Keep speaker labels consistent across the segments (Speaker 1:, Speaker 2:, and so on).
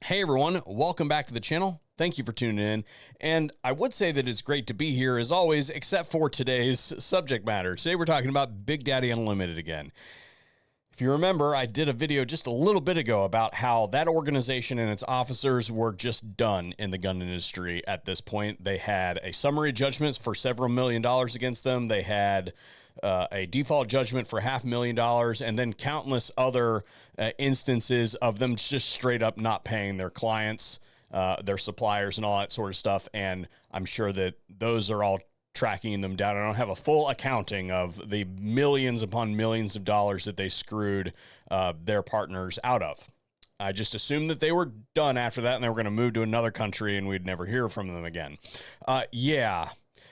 Speaker 1: Hey everyone, welcome back to the channel. Thank you for tuning in. And I would say that it's great to be here as always, except for today's subject matter. Today we're talking about Big Daddy Unlimited again. If you remember, I did a video just a little bit ago about how that organization and its officers were just done in the gun industry at this point. They had a summary judgment for several $1 million against them. They had a default judgment for $500,000, and then countless other instances of them just straight up not paying their clients, their suppliers, and all that sort of stuff. And I'm sure that those are all tracking them down. I don't have a full accounting of the millions upon millions of dollars that they screwed their partners out of. I just assumed that they were done after that and they were going to move to another country and we'd never hear from them again.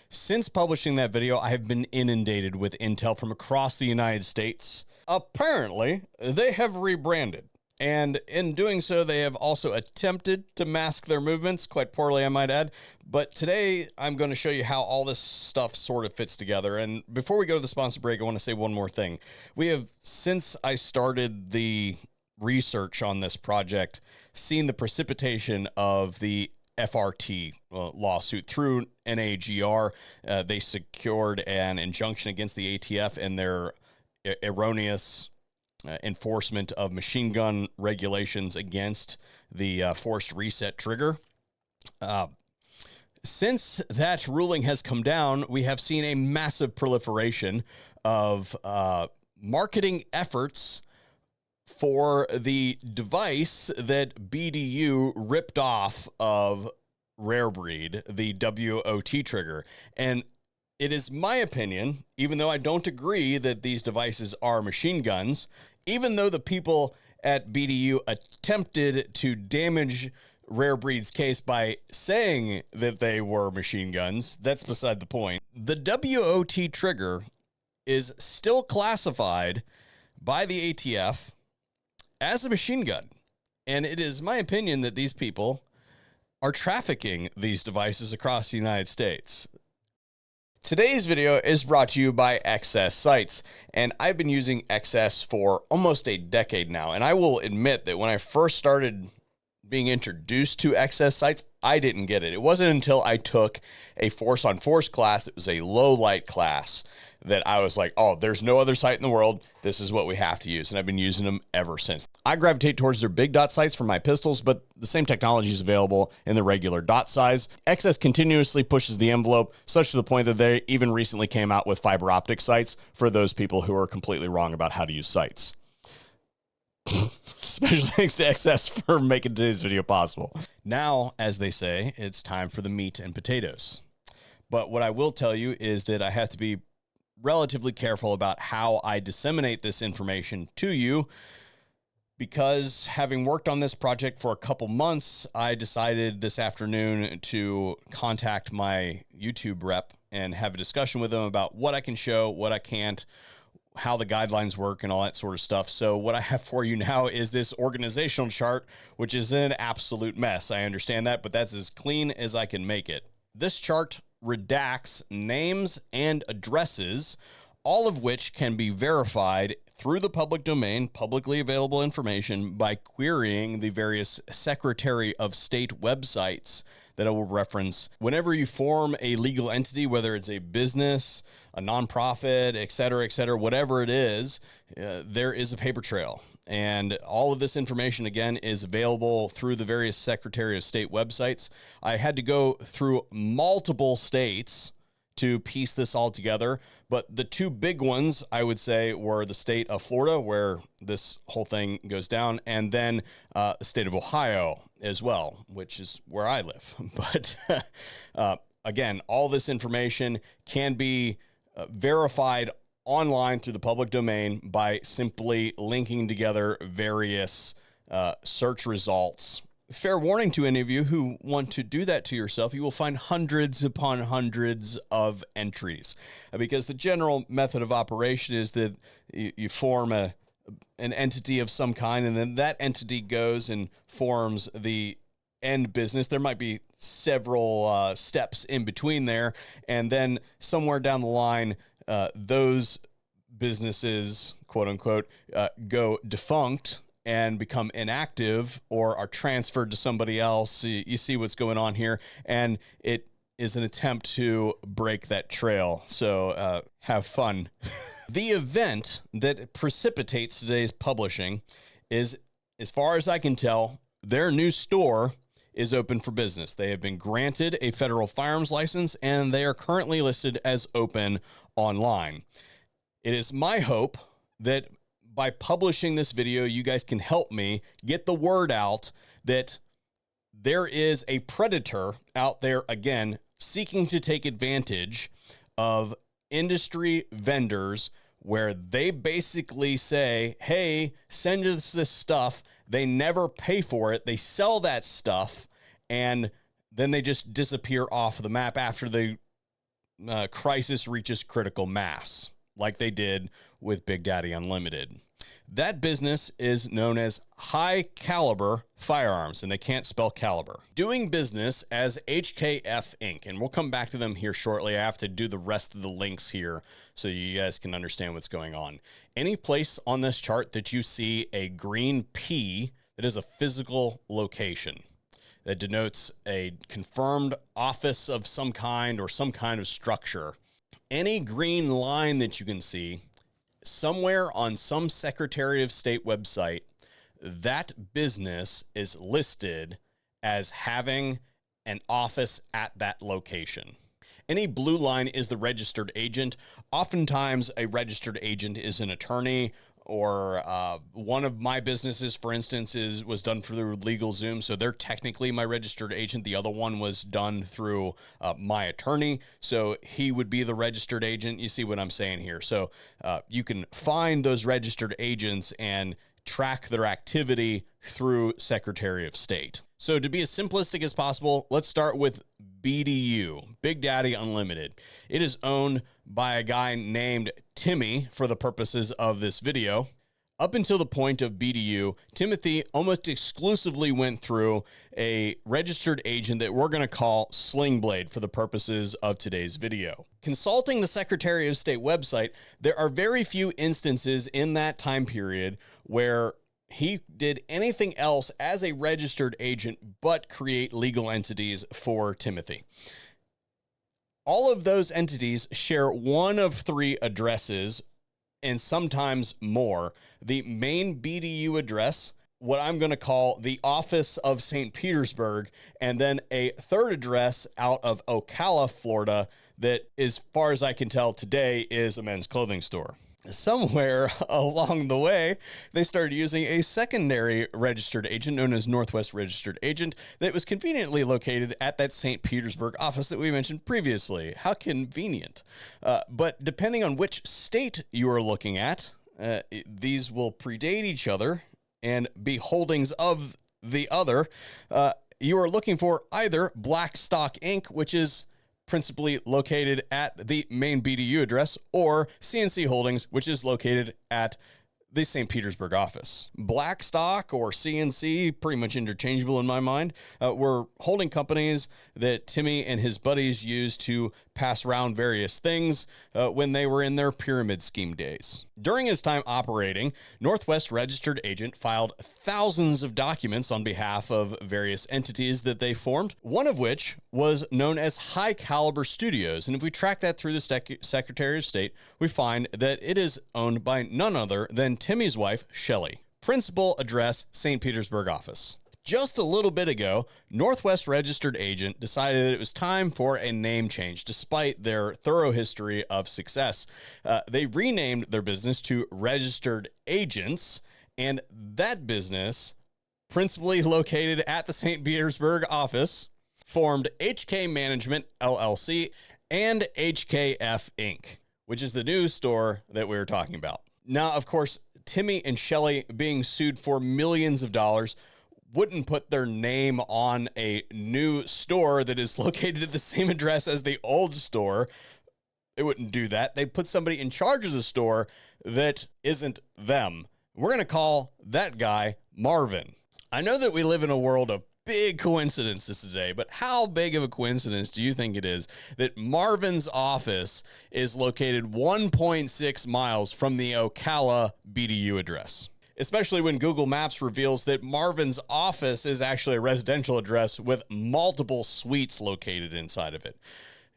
Speaker 1: Since publishing that video, I have been inundated with intel from across the United States. Apparently, they have rebranded. And in doing so, they have also attempted to mask their movements, quite poorly, I might add. But today, I'm going to show you how all this stuff sort of fits together. And before we go to the sponsor break, I want to say one more thing. We have, since I started the research on this project, seen the precipitation of the FRT lawsuit through NAGR. They secured an injunction against the ATF and their erroneous enforcement of machine gun regulations against the forced reset trigger. Since that ruling has come down, we have seen a massive proliferation of marketing efforts for the device that BDU ripped off of Rebranded, the WOT trigger. And it is my opinion, even though I don't agree that these devices are machine guns, even though the people at BDU attempted to damage Rebranded's case by saying that they were machine guns, that's beside the point. The WOT trigger is still classified by the ATF as a machine gun. And it is my opinion that these people are trafficking these devices across the United States. Today's video is brought to you by XS Sites, and I've been using XS for almost a decade now. And I will admit that when I first started being introduced to XS Sites, I didn't get it. It wasn't until I took a Force on Force class that was a low light class that I was like, oh, there's no other site in the world. This is what we have to use. And I've been using them ever since. I gravitate towards their big dot sights for my pistols, but the same technology is available in the regular dot size. XS continuously pushes the envelope, such to the point that they even recently came out with fiber optic sights for those people who are completely wrong about how to use sights. Special thanks to XS for making today's video possible. Now, as they say, it's time for the meat and potatoes. But what I will tell you is that I have to be relatively careful about how I disseminate this information to you, because having worked on this project for a couple months, I decided this afternoon to contact my YouTube rep and have a discussion with them about what I can show, what I can't, how the guidelines work, and all that sort of stuff. So what I have for you now is this organizational chart, which is an absolute mess. I understand that, but that's as clean as I can make it. This chart redacts names and addresses, all of which can be verified through the public domain, publicly available information, by querying the various Secretary of State websites that I will reference. Whenever you form a legal entity, whether it's a business, a nonprofit, et cetera, whatever it is, there is a paper trail. And all of this information, again, is available through the various Secretary of State websites. I had to go through multiple states to piece this all together, but the two big ones, I would say, were the state of Florida, where this whole thing goes down, and then the state of Ohio as well, which is where I live. But again, all this information can be verified online through the public domain by simply linking together various search results. Fair warning to any of you who want to do that to yourself, you will find hundreds upon hundreds of entries, because the general method of operation is that you form an entity of some kind, and then that entity goes and forms the end business. There might be several steps in between there, and then somewhere down the line, those businesses, quote unquote, go defunct, and become inactive or are transferred to somebody else. You see what's going on here, and it is an attempt to break that trail. So have fun. The event that precipitates today's publishing is, as far as I can tell, their new store is open for business. They have been granted a federal firearms license, and they are currently listed as open online. It is my hope that by publishing this video, you guys can help me get the word out that there is a predator out there, again, seeking to take advantage of industry vendors, where they basically say, hey, send us this stuff. They never pay for it. They sell that stuff, and then they just disappear off the map after the crisis reaches critical mass, like they did with Big Daddy Unlimited. That business is known as high caliber firearms, and they can't spell caliber. Doing business as HKF Inc., and we'll come back to them here shortly. I have to do the rest of the links here so you guys can understand what's going on. Any place on this chart that you see a green P, that is a physical location that denotes a confirmed office of some kind or some kind of structure. Any green line that you can see somewhere on some Secretary of State website, that business is listed as having an office at that location. Any blue line is the registered agent. Oftentimes, a registered agent is an attorney, or one of my businesses, for instance, was done through LegalZoom, so they're technically my registered agent. The other one was done through my attorney, so he would be the registered agent. You see what I'm saying here? So you can find those registered agents and track their activity through Secretary of State. So to be as simplistic as possible, let's start with BDU, Big Daddy Unlimited. It is owned by a guy named Timmy for the purposes of this video. Up until the point of BDU, Timothy almost exclusively went through a registered agent that we're going to call Sling Blade for the purposes of today's video. Consulting the Secretary of State website, there are very few instances in that time period where he did anything else as a registered agent but create legal entities for Timothy. All of those entities share one of three addresses, and sometimes more. The main BDU address, what I'm going to call the office of St. Petersburg, and then a third address out of Ocala, Florida, that, as far as I can tell today, is a men's clothing store. Somewhere along the way, they started using a secondary registered agent known as Northwest Registered Agent that was conveniently located at that St. Petersburg office that we mentioned previously. How convenient. But depending on which state you are looking at, these will predate each other and be holdings of the other. You are looking for either Blackstock Inc., which is principally located at the main BDU address, or CNC Holdings, which is located at the St. Petersburg office. Blackstock or CNC, pretty much interchangeable in my mind, were holding companies that Timmy and his buddies used to pass around various things when they were in their pyramid scheme days. During his time operating, Northwest Registered Agent filed thousands of documents on behalf of various entities that they formed, one of which was known as High Caliber Studios. And if we track that through the Secretary of State, we find that it is owned by none other than Timmy's wife, Shelley. Principal address, St. Petersburg office. Just a little bit ago, Northwest Registered Agent decided that it was time for a name change, despite their thorough history of success. They renamed their business to Registered Agents, and that business, principally located at the St. Petersburg office, formed HK Management, LLC, and HKF Inc., which is the new store that we were talking about. Now, of course, Timmy and Shelley being sued for millions of dollars wouldn't put their name on a new store that is located at the same address as the old store. They wouldn't do that. They'd put somebody in charge of the store that isn't them. We're going to call that guy Marvin. I know that we live in a world of big coincidences today, but how big of a coincidence do you think it is that Marvin's office is located 1.6 miles from the Ocala BDU address? especially when Google Maps reveals that Marvin's office is actually a residential address with multiple suites located inside of it.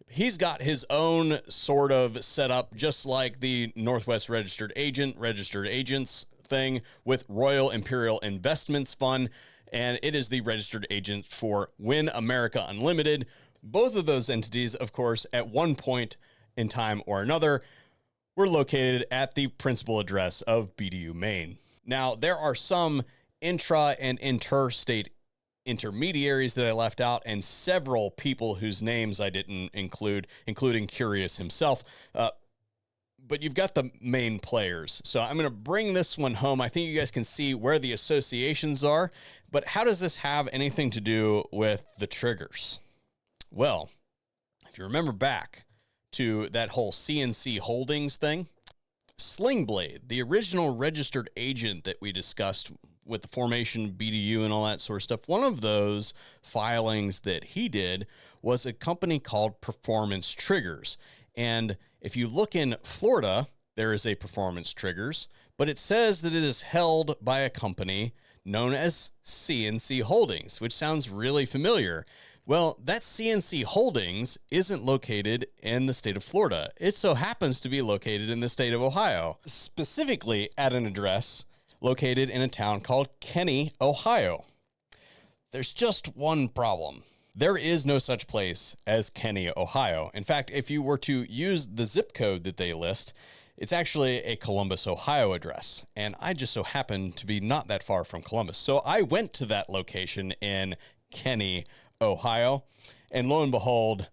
Speaker 1: He's got his own sort of setup, just like the Northwest registered agents thing with Royal Imperial Investments Fund, and it is the registered agent for Win America Unlimited. Both of those entities, of course, at one point in time or another, were located at the principal address of BDU Maine. Now, there are some intra and interstate intermediaries that I left out, and several people whose names I didn't include, including Curious himself. But you've got the main players. So I'm going to bring this one home. I think you guys can see where the associations are, but how does this have anything to do with the triggers? Well, if you remember back to that whole CNC Holdings thing, Sling Blade, the original registered agent that we discussed with the formation BDU and all that sort of stuff, one of those filings that he did was a company called Performance Triggers. And if you look in Florida, there is a Performance Triggers, but it says that it is held by a company known as CNC Holdings, which sounds really familiar. Well, that CNC Holdings isn't located in the state of Florida. It so happens to be located in the state of Ohio, specifically at an address located in a town called Kenny, Ohio. There's just one problem. There is no such place as Kenny, Ohio. In fact, if you were to use the zip code that they list, it's actually a Columbus, Ohio address. And I just so happen to be not that far from Columbus. So I went to that location in Kenny, Ohio, and lo and behold,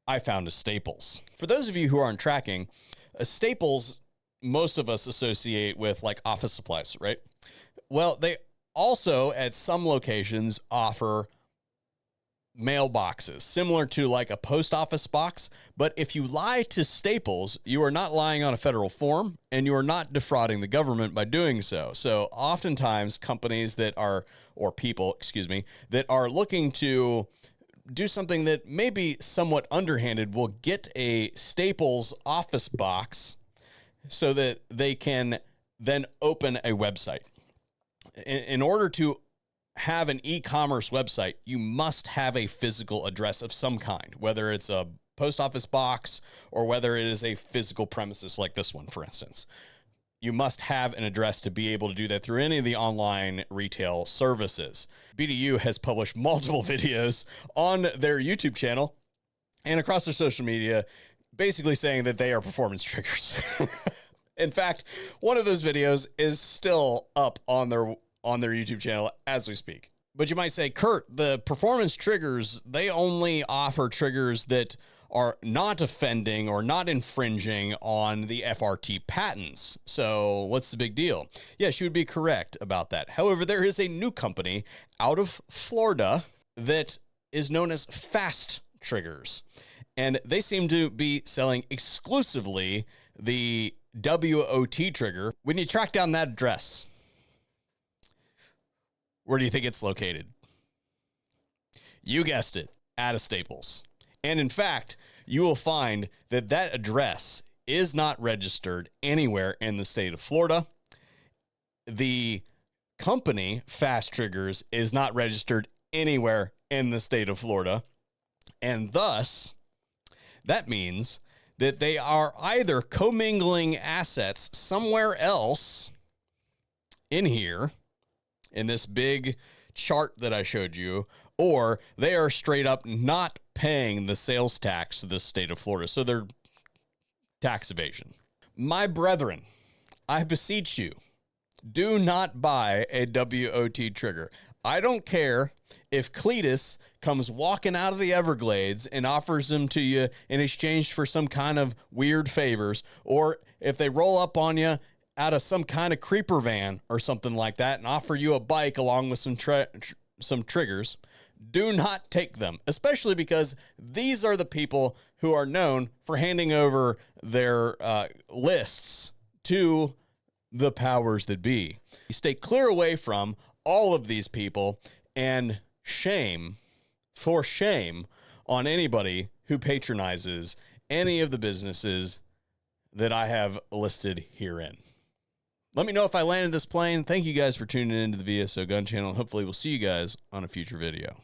Speaker 1: I found a Staples. For those of you who aren't tracking, a Staples, most of us associate with like office supplies, right? Well, they also at some locations offer mailboxes similar to like a post office box. But if you lie to Staples, you are not lying on a federal form and you are not defrauding the government by doing so. So oftentimes companies that are, or people, that are looking to do something that may be somewhat underhanded will get a Staples office box so that they can then open a website. In order to have an e-commerce website, you must have a physical address of some kind, whether it's a post office box or whether it is a physical premises like this one, for instance. You must have an address to be able to do that through any of the online retail services. BDU has published multiple videos on their YouTube channel and across their social media, basically saying that they are performance triggers. In fact, one of those videos is still up on their YouTube channel as we speak. But you might say, Kurt, the performance triggers, they only offer triggers that are not offending or not infringing on the FRT patents. So what's the big deal? Yes, you would be correct about that. However, there is a new company out of Florida that is known as Fast Triggers. And they seem to be selling exclusively the WOT trigger. When you track down that address, where do you think it's located? You guessed it, at a Staples. And in fact, you will find that that address is not registered anywhere in the state of Florida. The company, Fast Triggers, is not registered anywhere in the state of Florida. And thus, that means that they are either commingling assets somewhere else in here, in this big chart that I showed you, or they are straight up not paying the sales tax to the state of Florida. So they're tax evasion. My brethren, I beseech you, do not buy a WOT trigger. I don't care if Cletus comes walking out of the Everglades and offers them to you in exchange for some kind of weird favors, or if they roll up on you out of some kind of creeper van or something like that and offer you a bike along with some triggers. Do not take them, especially because these are the people who are known for handing over their lists to the powers that be. You stay clear away from all of these people, and shame on anybody who patronizes any of the businesses that I have listed herein. Let me know if I landed this plane. Thank you guys for tuning into the VSO Gun channel. Hopefully we'll see you guys on a future video.